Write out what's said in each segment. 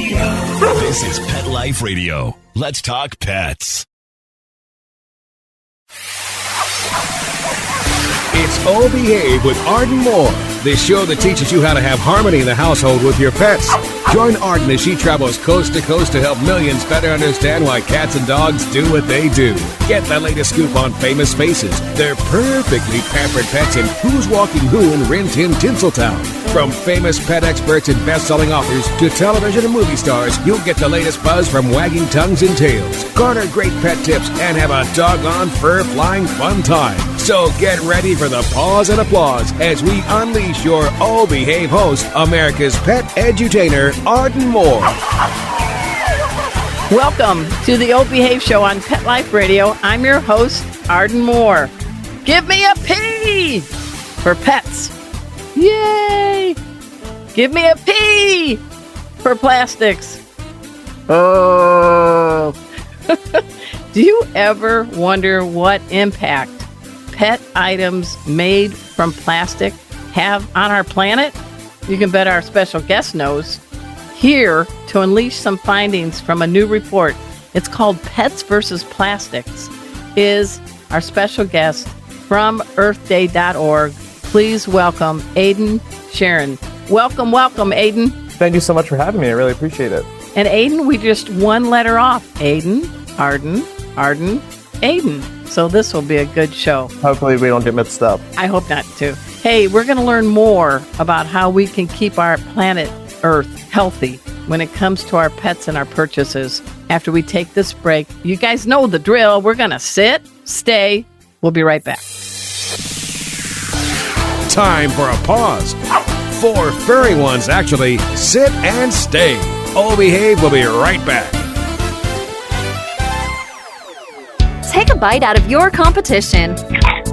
This is Pet Life Radio. Let's talk pets. It's Oh Behave with Arden Moore, the show that teaches you how to have harmony in the household with your pets. Join Arden as she travels coast to coast to help millions better understand why cats and dogs do what they do. Get the latest scoop on famous faces, their perfectly pampered pets, and who's walking who in Rin Tin Tinseltown. From famous pet experts and best-selling authors to television and movie stars, you'll get the latest buzz from wagging tongues and tails, garner great pet tips, and have a doggone fur-flying fun time. So get ready for the pause and applause as we unleash your Oh Behave host, America's pet edutainer, Arden Moore. Welcome to the Oh Behave Show on Pet Life Radio. I'm your host, Arden Moore. Give me a P for pets. Yay! Give me a P for plastics. Oh. Do you ever wonder what impact pet items made from plastic have on our planet? You can bet our special guest knows. Here to unleash some findings from a new report, it's called Pets versus Plastics, is our special guest from Earthday.org. Please welcome Aiden Charron. Welcome, Aiden. Thank you so much for having me. I really appreciate it. And Aiden, we just one letter off. Aiden, Arden, Aiden. So this will be a good show. Hopefully we don't get mixed up. I hope not too. Hey, we're going to learn more about how we can keep our planet Earth healthy when it comes to our pets and our purchases after we take this break. You guys know the drill. We're going to sit, stay. We'll be right back. Time for a pause. 4 furry ones, actually. Sit and stay. Oh Behave will be right back. Take a bite out of your competition.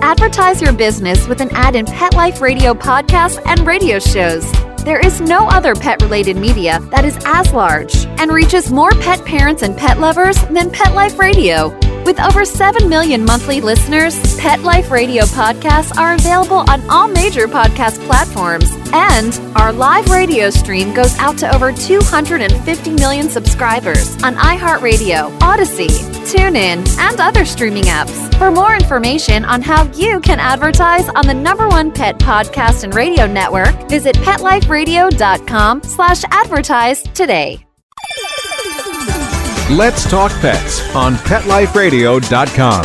Advertise your business with an ad in Pet Life Radio podcasts and radio shows. There is no other pet-related media that is as large and reaches more pet parents and pet lovers than Pet Life Radio. With over 7 million monthly listeners, Pet Life Radio podcasts are available on all major podcast platforms. And our live radio stream goes out to over 250 million subscribers on iHeartRadio, Odyssey, TuneIn, and other streaming apps. For more information on how you can advertise on the #1 pet podcast and radio network, visit PetLifeRadio.com/advertise today. Let's talk pets on PetLifeRadio.com.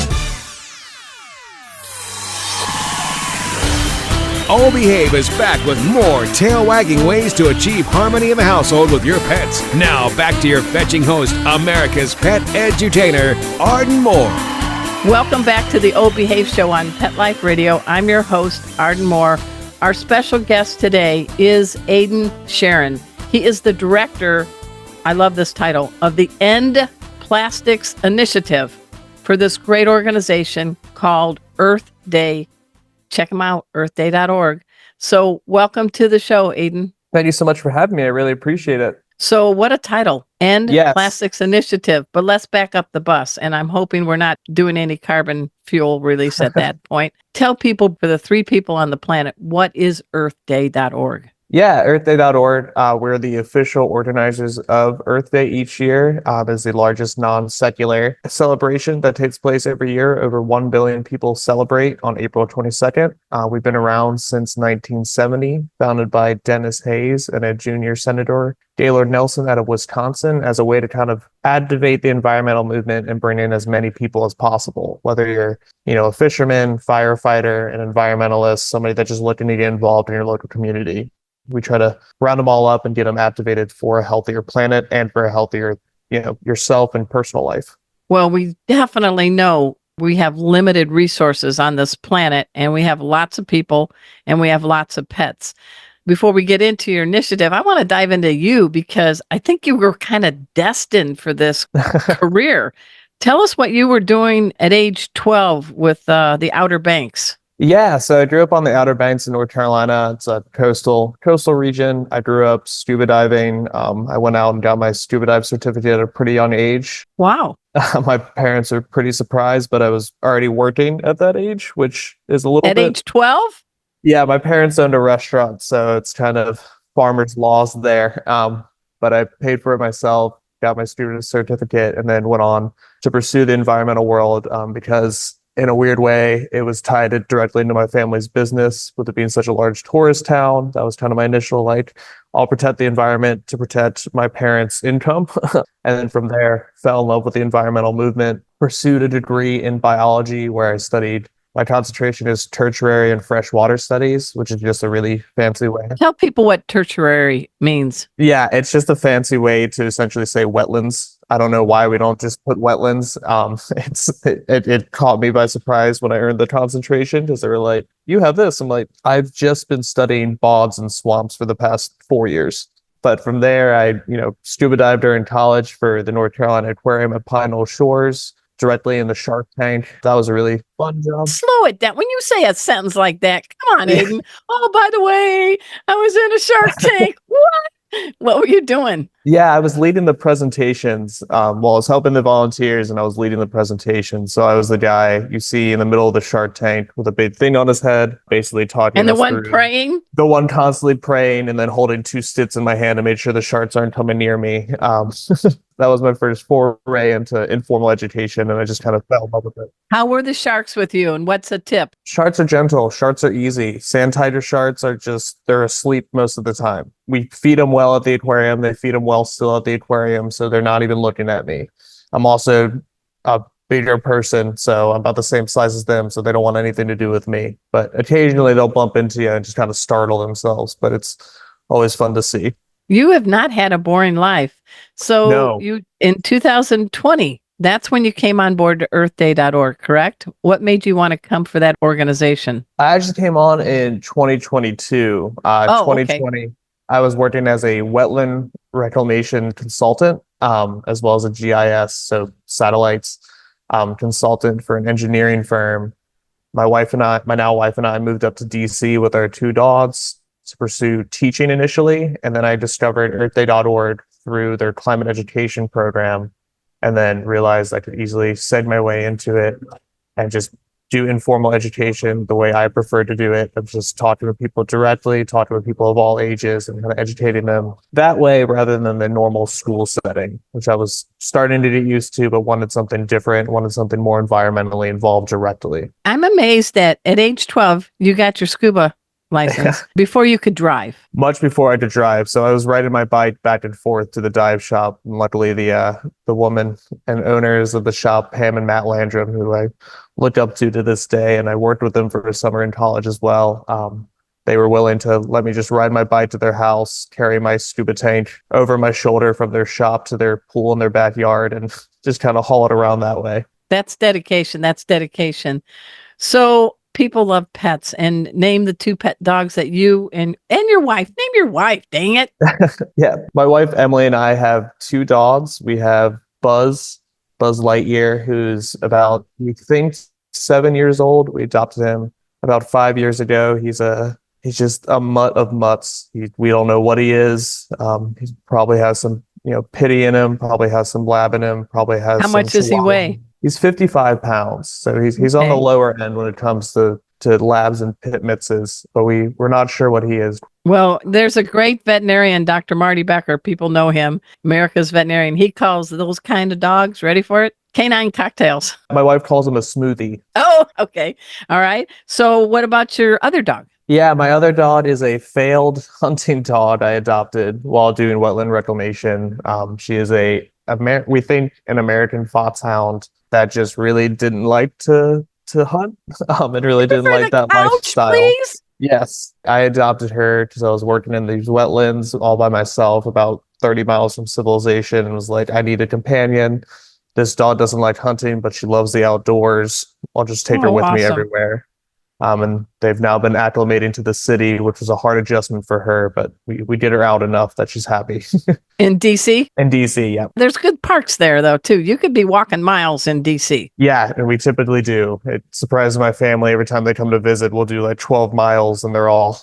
Oh Behave is back with more tail-wagging ways to achieve harmony in the household with your pets. Now back to your fetching host, America's pet edutainer, Arden Moore. Welcome back to the Oh Behave Show on Pet Life Radio. I'm your host, Arden Moore. Our special guest today is Aiden Charron. He is the director, I love this title, of the End Plastics Initiative for this great organization called Earthday. Check them out, earthday.org. So welcome to the show, Aiden. Thank you so much for having me. I really appreciate it. So what a title, End Yes. Plastics Initiative. But let's back up the bus. And I'm hoping we're not doing any carbon fuel release at that point. Tell people, for the 3 people on the planet, what is earthday.org? Yeah, Earthday.org. We're the official organizers of Earth Day each year. It's the largest non-secular celebration that takes place every year. Over 1 billion people celebrate on April 22nd. We've been around since 1970, founded by Dennis Hayes and a junior senator, Gaylord Nelson, out of Wisconsin, as a way to kind of activate the environmental movement and bring in as many people as possible, whether you're, a fisherman, firefighter, an environmentalist, somebody that's just looking to get involved in your local community. We try to round them all up and get them activated for a healthier planet and for a healthier, yourself and personal life. Well, we definitely know we have limited resources on this planet, and we have lots of people and we have lots of pets. Before we get into your initiative, I want to dive into you because I think you were kind of destined for this career. Tell us what you were doing at age 12 with the Outer Banks. Yeah, so I grew up on the Outer Banks in North Carolina. It's a coastal region. I grew up scuba diving. I went out and got my scuba dive certificate at a pretty young age. Wow. My parents are pretty surprised, but I was already working at that age, which is a little bit... At age 12? Yeah, my parents owned a restaurant, so it's kind of farmers' laws there. but I paid for it myself, got my student certificate, and then went on to pursue the environmental world because in a weird way, it was tied directly into my family's business with it being such a large tourist town. That was kind of my initial, like, I'll protect the environment to protect my parents' income. And then from there, fell in love with the environmental movement, pursued a degree in biology where I studied. My concentration is tertiary and freshwater studies, which is just a really fancy way. Tell people what tertiary means. Yeah, it's just a fancy way to essentially say wetlands. I don't know why we don't just put wetlands. It caught me by surprise when I earned the concentration because they were like, "You have this." I'm like, "I've just been studying bogs and swamps for the past 4 years." But from there, I scuba dived during college for the North Carolina Aquarium at Pine Knoll Shores, directly in the shark tank. That was a really fun job. Slow it down. When you say a sentence like that, come on, Aiden. Oh, by the way, I was in a shark tank. What were you doing? Yeah, I was leading the presentations. I was helping the volunteers and I was leading the presentation. So I was the guy you see in the middle of the shark tank with a big thing on his head, basically talking. And the one praying? The one constantly praying and then holding 2 sticks in my hand to make sure the sharks aren't coming near me. That was my first foray into informal education, and I just kind of fell in love with it. How were the sharks with you, and what's a tip? Sharks are gentle. Sharks are easy. Sand tiger sharks are they're asleep most of the time. We feed them well at the aquarium. They feed them well still at the aquarium, so they're not even looking at me. I'm also a bigger person, so I'm about the same size as them, so they don't want anything to do with me. But occasionally they'll bump into you and just kind of startle themselves, but it's always fun to see. You have not had a boring life. So No. You in 2020, that's when you came on board to earthday.org, correct? What made you want to come for that organization? I actually came on in 2022. 2020, okay. I was working as a wetland reclamation consultant, as well as a GIS, so satellites, consultant for an engineering firm. My now wife and I moved up to DC with our 2 dogs to pursue teaching initially. And then I discovered earthday.org through their climate education program, and then realized I could easily seg my way into it and just do informal education the way I prefer to do it, of just talking to people directly, talking with people of all ages and kind of educating them that way rather than the normal school setting, which I was starting to get used to, but wanted something different, wanted something more environmentally involved directly. I'm amazed that at age 12, you got your scuba license before you could drive. Much before I could drive. So I was riding my bike back and forth to the dive shop. And luckily the woman and owners of the shop, Pam and Matt Landrum, who I look up to this day, and I worked with them for a summer in college as well. They were willing to let me just ride my bike to their house, carry my scuba tank over my shoulder from their shop to their pool in their backyard, and just kind of haul it around that way. That's dedication. That's dedication. So people love pets, and name the 2 pet dogs that you and your wife. Name your wife, dang it. Yeah, my wife Emily and I have 2 dogs. We have Buzz Lightyear, who's about, we think, 7 years old. We adopted him about 5 years ago. He's just a mutt of mutts. We don't know what he is. He probably has some pity in him. Probably has some lab in him. Probably has. How much does he weigh? He's 55 pounds, so he's on the lower end when it comes to labs and pit mitzes, but we're not sure what he is. Well, there's a great veterinarian, Dr. Marty Becker. People know him, America's veterinarian. He calls those kind of dogs, ready for it, canine cocktails. My wife calls him a smoothie. Oh, okay. All right. So what about your other dog? Yeah, my other dog is a failed hunting dog I adopted while doing wetland reclamation. She is we think an American foxhound that just really didn't like to hunt. It really didn't like that lifestyle. Please? Yes, I adopted her because I was working in these wetlands all by myself, about 30 miles from civilization, and was like, I need a companion. This dog doesn't like hunting, but she loves the outdoors. I'll just take her with me everywhere. And they've now been acclimating to the city, which was a hard adjustment for her, but we get her out enough that she's happy. In DC? In DC, yeah. There's good parks there, though, too. You could be walking miles in DC. Yeah, and we typically do. It surprises my family every time they come to visit. We'll do like 12 miles, and they're all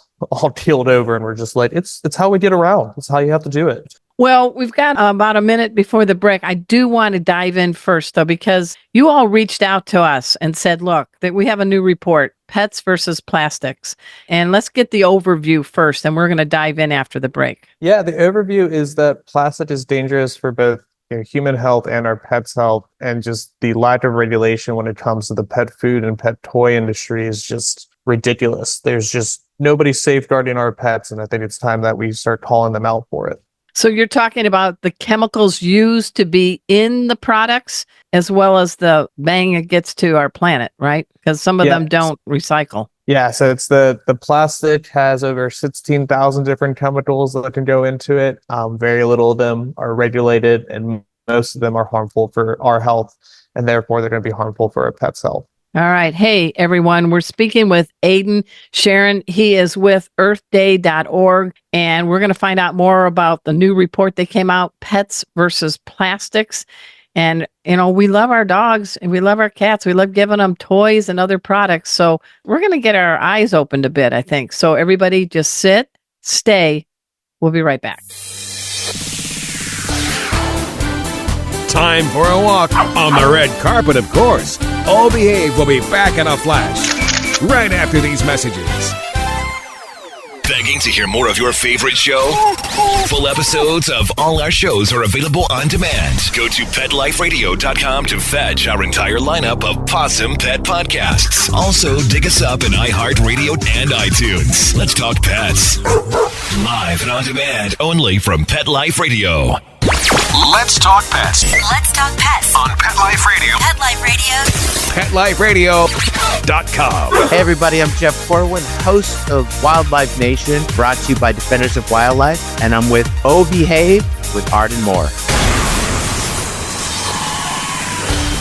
keeled over, and we're just like, it's how we get around. It's how you have to do it. Well, we've got about a minute before the break. I do want to dive in first, though, because you all reached out to us and said, look, that we have a new report, pets versus plastics. And let's get the overview first, and we're going to dive in after the break. Yeah, the overview is that plastic is dangerous for both human health and our pets' health, and just the lack of regulation when it comes to the pet food and pet toy industry is just ridiculous. There's just nobody safeguarding our pets, and I think it's time that we start calling them out for it. So you're talking about the chemicals used to be in the products as well as the bang it gets to our planet, right? Because some of them don't recycle. Yeah, so it's the plastic has over 16,000 different chemicals that can go into it. Very little of them are regulated, and most of them are harmful for our health, and therefore they're going to be harmful for our pets' health. All right. Hey, everyone. We're speaking with Aiden Charron. He is with Earthday.org, and we're going to find out more about the new report that came out, Pets versus Plastics. And, we love our dogs and we love our cats. We love giving them toys and other products. So we're going to get our eyes opened a bit, I think. So everybody just sit, stay. We'll be right back. Time for a walk on the red carpet, of course. All Behave will be back in a flash right after these messages. Begging to hear more of your favorite show? Full episodes of all our shows are available on demand. Go to PetLifeRadio.com to fetch our entire lineup of Possum Pet podcasts. Also, dig us up in iHeartRadio and iTunes. Let's talk pets. Live and on demand only from Pet Life Radio. Let's talk pets. Let's talk pets On Pet Life Radio. Pet Life Radio. PetLifeRadio.com. Hey everybody, I'm Jeff Corwin, host of Wildlife Nation, brought to you by Defenders of Wildlife, and I'm with Oh Behave with Arden Moore.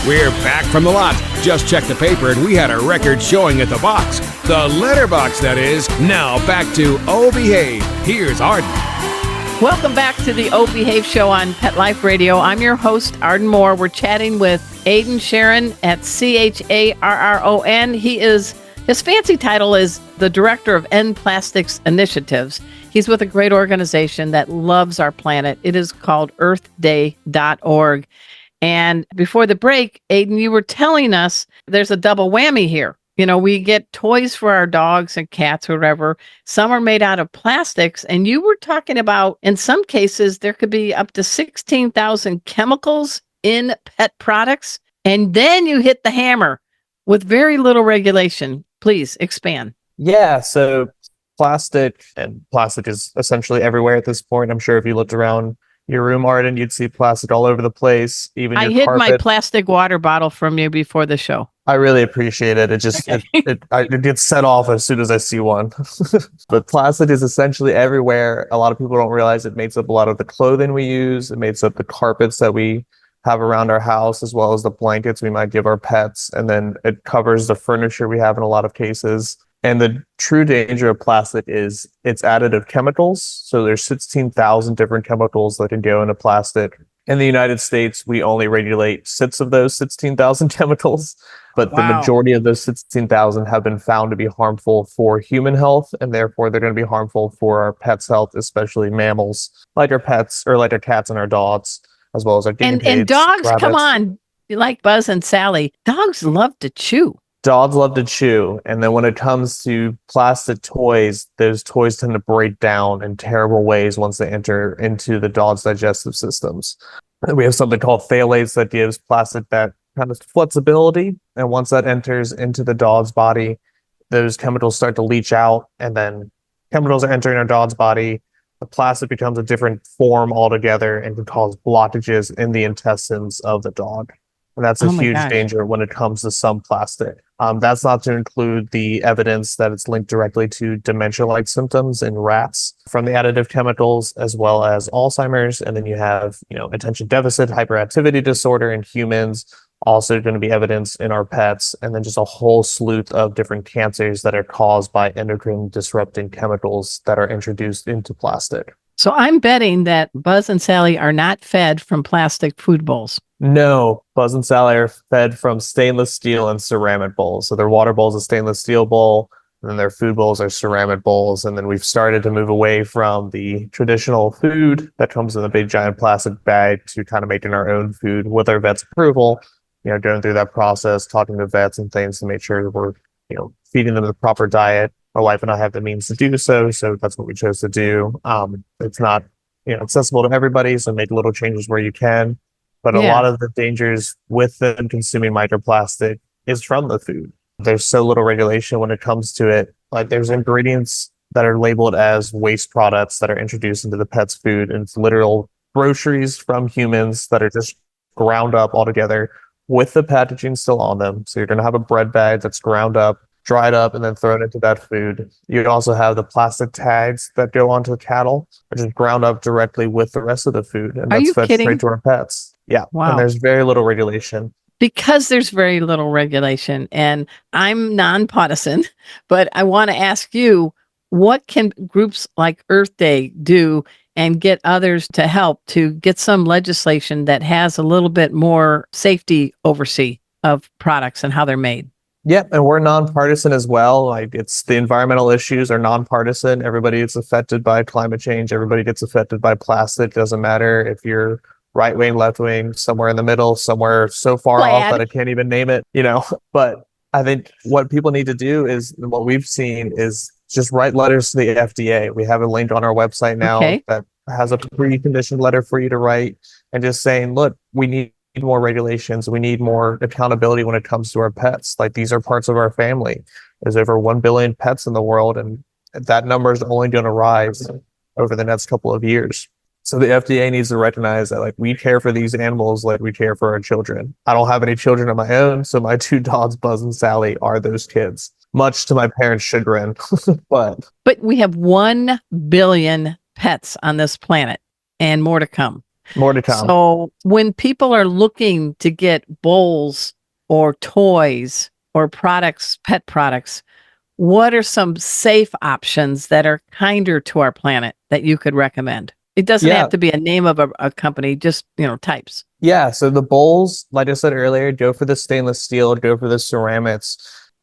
We're back from the lot. Just checked the paper and we had a record showing at the box. The letterbox, that is. Now back to Oh Behave. Here's Arden. Welcome back to the O Behave Show on Pet Life Radio. I'm your host, Arden Moore. We're chatting with Aiden Charron at Charron. His fancy title is the Director of End Plastics Initiatives. He's with a great organization that loves our planet. It is called Earthday.org. And before the break, Aiden, you were telling us there's a double whammy here. We get toys for our dogs and cats or whatever. Some are made out of plastics. And you were talking about, in some cases, there could be up to 16,000 chemicals in pet products. And then you hit the hammer with very little regulation. Please expand. Yeah, so plastic is essentially everywhere at this point. I'm sure if you looked around your room, Arden, you'd see plastic all over the place. Even I your hid carpet. my plastic water bottle from you before the show. I really appreciate it. It just it gets set off as soon as I see one. But plastic is essentially everywhere. A lot of people don't realize it makes up a lot of the clothing we use. It makes up the carpets that we have around our house, as well as the blankets we might give our pets. And then it covers the furniture we have in a lot of cases. And the true danger of plastic is its additive chemicals. So there's 16,000 different chemicals that can go into plastic. In the United States, we only regulate 6 of those 16,000 chemicals, but the majority of those 16,000 have been found to be harmful for human health, and therefore they're going to be harmful for our pets' health, especially mammals, like our pets or like our cats and our dogs, as well as our guinea pigs. And dogs, rabbits. come on, like Buzz and Sally, dogs love to chew. Dogs love to chew, and then when it comes to plastic toys, those toys tend to break down in terrible ways once they enter into the dog's digestive systems. And we have something called phthalates that gives plastic that kind of flexibility, and once that enters into the dog's body, those chemicals start to leach out, and then chemicals are entering our dog's body. The plastic becomes a different form altogether and can cause blockages in the intestines of the dog. And that's a huge danger when it comes to some plastic. That's not to include the evidence that it's linked directly to dementia-like symptoms in rats from the additive chemicals, as well as Alzheimer's. And then you have, attention deficit hyperactivity disorder in humans, also going to be evidence in our pets, and then just a whole slew of different cancers that are caused by endocrine disrupting chemicals that are introduced into plastic. So I'm betting that Buzz and Sally are not fed from plastic food bowls. No, Buzz and Sally are fed from stainless steel and ceramic bowls. So their water bowl is a stainless steel bowl. And then their food bowls are ceramic bowls. And then we've started to move away from the traditional food that comes in a big giant plastic bag to kind of making our own food with our vet's approval, going through that process, talking to vets and things to make sure we're, feeding them the proper diet. My wife and I have the means to do so. So that's what we chose to do. It's not, accessible to everybody. So make little changes where you can. But a lot of the dangers with them consuming microplastic is from the food. There's so little regulation when it comes to it. Like there's ingredients that are labeled as waste products that are introduced into the pet's food, and it's literal groceries from humans that are just ground up all together with the packaging still on them. So you're going to have a bread bag that's ground up, dried up, and then thrown into that food. You'd also have the plastic tags that go onto the cattle, which is ground up directly with the rest of the food. And that's fed straight to our pets. Yeah. Wow. And there's very little regulation. Because there's very little regulation, and I'm nonpartisan, but I want to ask you, what can groups like Earthday do and get others to help to get some legislation that has a little bit more safety oversee of products and how they're made? Yep, and we're nonpartisan as well. Like it's the environmental issues are nonpartisan. Everybody gets affected by climate change. Everybody gets affected by plastic. Doesn't matter if you're right wing, left wing, somewhere in the middle, somewhere so far off that I can't even name it, But I think what people need to do is, what we've seen is just write letters to the FDA. We have a link on our website now that has a pre-conditioned letter for you to write, and just saying, look, we need more regulations. We need more accountability when it comes to our pets. Like these are parts of our family. There's over 1 billion pets in the world, and that number is only going to rise over the next couple of years. So the FDA needs to recognize that, like, we care for these animals like we care for our children. I don't have any children of my own, so my 2 dogs, Buzz and Sally, are those kids, much to my parents' chagrin. But we have 1 billion pets on this planet, and more to come. More to come. So when people are looking to get bowls or toys or products, pet products, what are some safe options that are kinder to our planet that you could recommend? It doesn't have to be a name of a company, just, types. Yeah. So the bowls, like I said earlier, go for the stainless steel, go for the ceramics.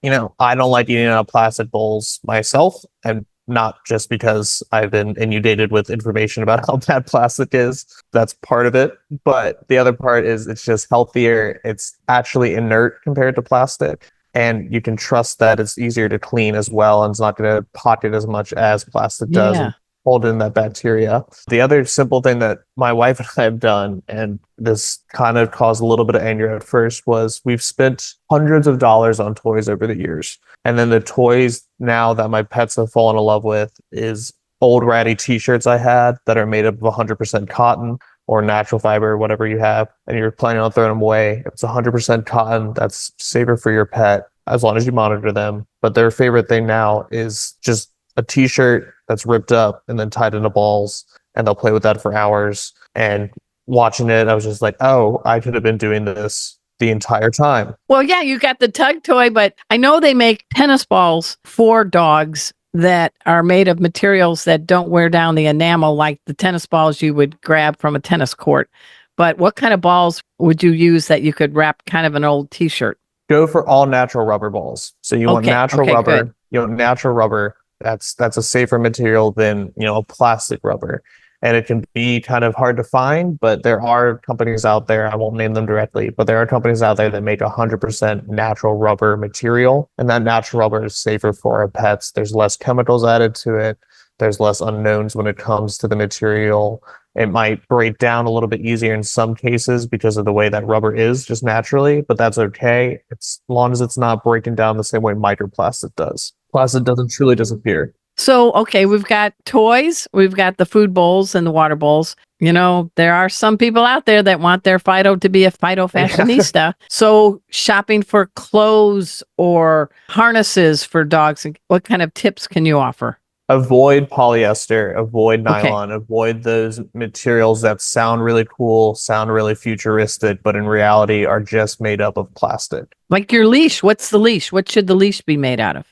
I don't like eating out of plastic bowls myself, and not just because I've been inundated with information about how bad plastic is. That's part of it. But the other part is it's just healthier. It's actually inert compared to plastic. And you can trust that it's easier to clean as well, and it's not going to pocket as much as plastic does. Yeah. Hold in that bacteria. The other simple thing that my wife and I have done, and this kind of caused a little bit of anger at first, was we've spent hundreds of dollars on toys over the years. And then the toys now that my pets have fallen in love with is old ratty t-shirts I had that are made up of 100% cotton or natural fiber, whatever you have, and you're planning on throwing them away. If it's 100% cotton, that's safer for your pet as long as you monitor them. But their favorite thing now is just a t-shirt that's ripped up and then tied into balls, and they'll play with that for hours. And watching it, I was just like, oh, I could have been doing this the entire time. Well, yeah, you got the tug toy, but I know they make tennis balls for dogs that are made of materials that don't wear down the enamel like the tennis balls you would grab from a tennis court. But what kind of balls would you use that you could wrap kind of an old t-shirt? Go for all natural rubber balls. So you want natural rubber. Good. You want natural rubber. That's a safer material than, a plastic rubber. And it can be kind of hard to find, but there are companies out there, I won't name them directly, but there are companies out there that make 100% natural rubber material. And that natural rubber is safer for our pets. There's less chemicals added to it. There's less unknowns when it comes to the material. It might break down a little bit easier in some cases because of the way that rubber is just naturally, but that's okay. As long as it's not breaking down the same way microplastic does. Plastic doesn't truly disappear. So, okay, we've got toys, we've got the food bowls and the water bowls. There are some people out there that want their Fido to be a Fido fashionista. So shopping for clothes or harnesses for dogs, what kind of tips can you offer? Avoid polyester, avoid nylon, avoid those materials that sound really cool, sound really futuristic, but in reality are just made up of plastic. Like your leash. What's the leash? What should the leash be made out of?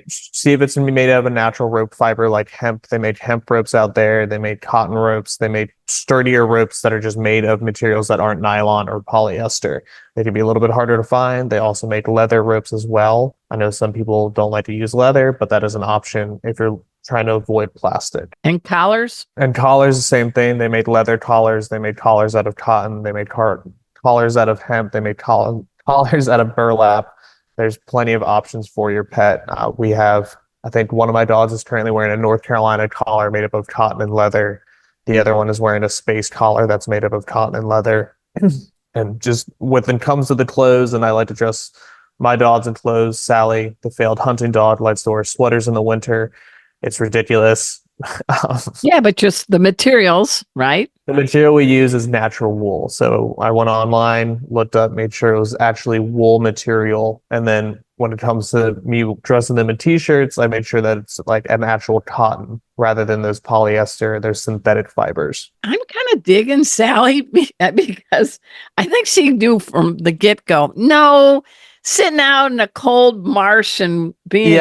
See if it's going to be made out of a natural rope fiber like hemp. They make hemp ropes out there. They make cotton ropes. They make sturdier ropes that are just made of materials that aren't nylon or polyester. They can be a little bit harder to find. They also make leather ropes as well. I know some people don't like to use leather, but that is an option if you're trying to avoid plastic. And collars? And collars, the same thing. They made leather collars. They made collars out of cotton. They made collars out of hemp. They made collars out of burlap. There's plenty of options for your pet. We have, I think one of my dogs is currently wearing a North Carolina collar made up of cotton and leather. The other one is wearing a space collar that's made up of cotton and leather. And just when it comes to the clothes, and I like to dress my dogs in clothes. Sally, the failed hunting dog, likes to wear sweaters in the winter. It's ridiculous. Yeah, but just the materials, right? The material we use is natural wool. So I went online, looked up, made sure it was actually wool material. And then when it comes to me dressing them in t-shirts, I made sure that it's like an actual cotton rather than those polyester, those synthetic fibers. I'm kind of digging Sally because I think she knew from the get-go. No, sitting out in a cold marsh and being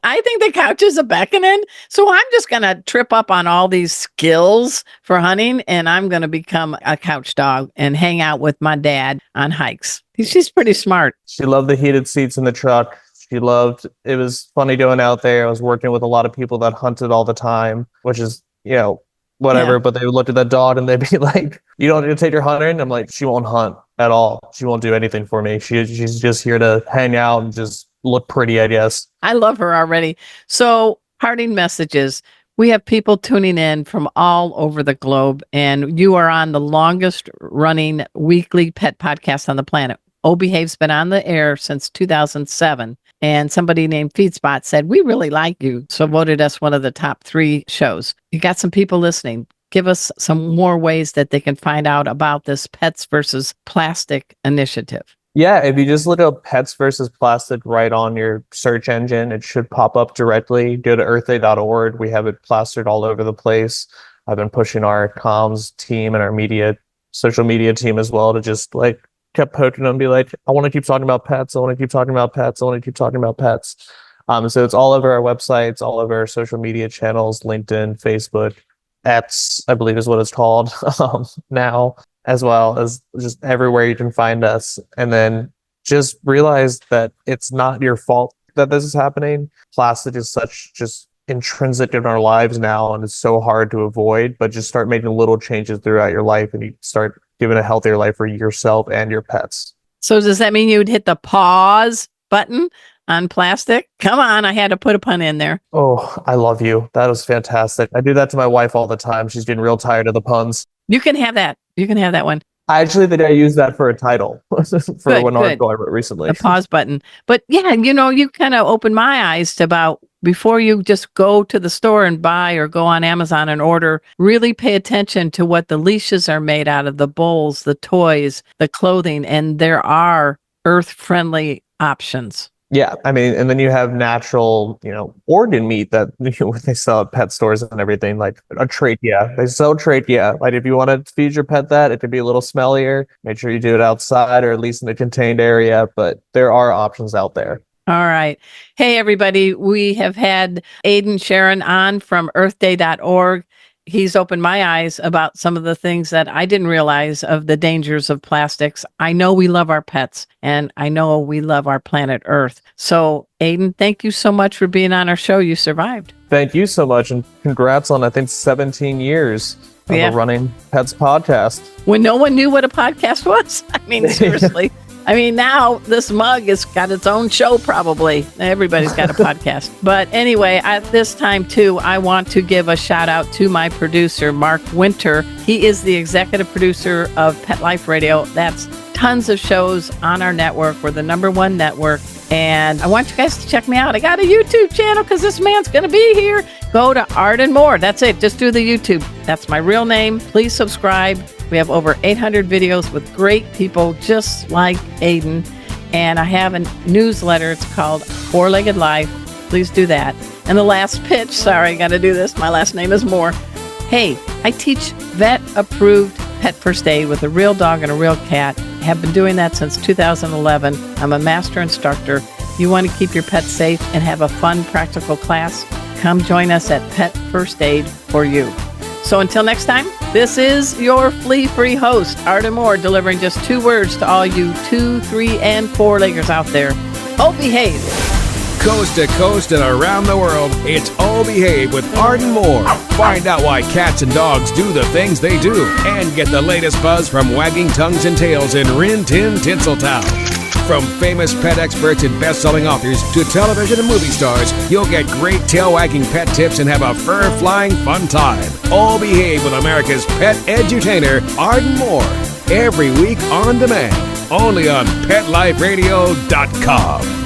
I think the couch is a beckoning. So I'm just going to trip up on all these skills for hunting, and I'm going to become a couch dog and hang out with my dad on hikes. She's pretty smart. She loved the heated seats in the truck. It was funny going out there. I was working with a lot of people that hunted all the time, which is, whatever. Yeah. But they would look at that dog and they'd be like, "You don't need to take your hunter?" And I'm like, "She won't hunt at all. She won't do anything for me. She's just here to hang out and just look pretty, I guess." I love her already. So, parting messages. We have people tuning in from all over the globe, and you are on the longest running weekly pet podcast on the planet. Oh Behave's been on the air since 2007. And somebody named FeedSpot said, "We really like you." So voted us one of the top 3 shows. You got some people listening. Give us some more ways that they can find out about this Pets versus Plastic initiative. Yeah, if you just look up Pets versus Plastic right on your search engine, it should pop up directly. Go to earthday.org. We have it plastered all over the place. I've been pushing our comms team and our social media team as well to just kept poking them and be like, "I want to keep talking about pets. I want to keep talking about pets. I want to keep talking about pets." So it's all over our websites, all over our social media channels, LinkedIn, Facebook, X, I believe is what it's called now, as well as just everywhere you can find us. And then just realize that it's not your fault that this is happening. Plastic is such just intrinsic in our lives now, and it's so hard to avoid, but just start making little changes throughout your life and you start giving a healthier life for yourself and your pets. So does that mean you would hit the pause button on plastic? Come on, I had to put a pun in there. Oh, I love you. That was fantastic. I do that to my wife all the time. She's getting real tired of the puns. You can have that. You can have that one. I actually think I used that for a title for one article I wrote recently. The pause button. But yeah, you kind of opened my eyes to about before you just go to the store and buy or go on Amazon and order, really pay attention to what the leashes are made out of, the bowls, the toys, the clothing, and there are earth-friendly options. Yeah, I mean, and then you have natural, organ meat that they sell at pet stores and everything, like a trachea. They sell trachea. Like if you want to feed your pet that, it could be a little smellier. Make sure you do it outside or at least in a contained area, but there are options out there. All right. Hey, everybody. We have had Aiden Charron on from Earthday.org. He's opened my eyes about some of the things that I didn't realize of the dangers of plastics. I know we love our pets, and I know we love our planet Earth. So, Aiden, thank you so much for being on our show. You survived. Thank you so much, and congrats on, I think, 17 years of a running Pets podcast. When no one knew what a podcast was? I mean, seriously. I mean, now this mug has got its own show, probably. Everybody's got a podcast. But anyway, at this time, too, I want to give a shout out to my producer, Mark Winter. He is the executive producer of Pet Life Radio. That's tons of shows on our network. We're the #1 network. And I want you guys to check me out. I got a YouTube channel because this man's going to be here. Go to Arden Moore. That's it. Just do the YouTube. That's my real name. Please subscribe. We have over 800 videos with great people just like Aiden. And I have a newsletter. It's called Four-Legged Life. Please do that. And the last pitch. Sorry, I got to do this. My last name is Moore. Hey, I teach vet-approved pet first aid with a real dog and a real cat. have been doing that since 2011. I'm a master instructor. You want to keep your pet safe and have a fun, practical class? Come join us at Pet First Aid for You. So until next time, this is your flea-free host, Arden Moore, delivering just 2 words to all you 2, 3, and 4-leggers out there. Oh, behave. Coast to coast and around the world, it's Oh Behave with Arden Moore. Find out why cats and dogs do the things they do and get the latest buzz from wagging tongues and tails in Rin Tin Tinseltown. From famous pet experts and best-selling authors to television and movie stars, you'll get great tail-wagging pet tips and have a fur-flying fun time. All Behave with America's pet edutainer, Arden Moore. Every week on demand, only on PetLifeRadio.com.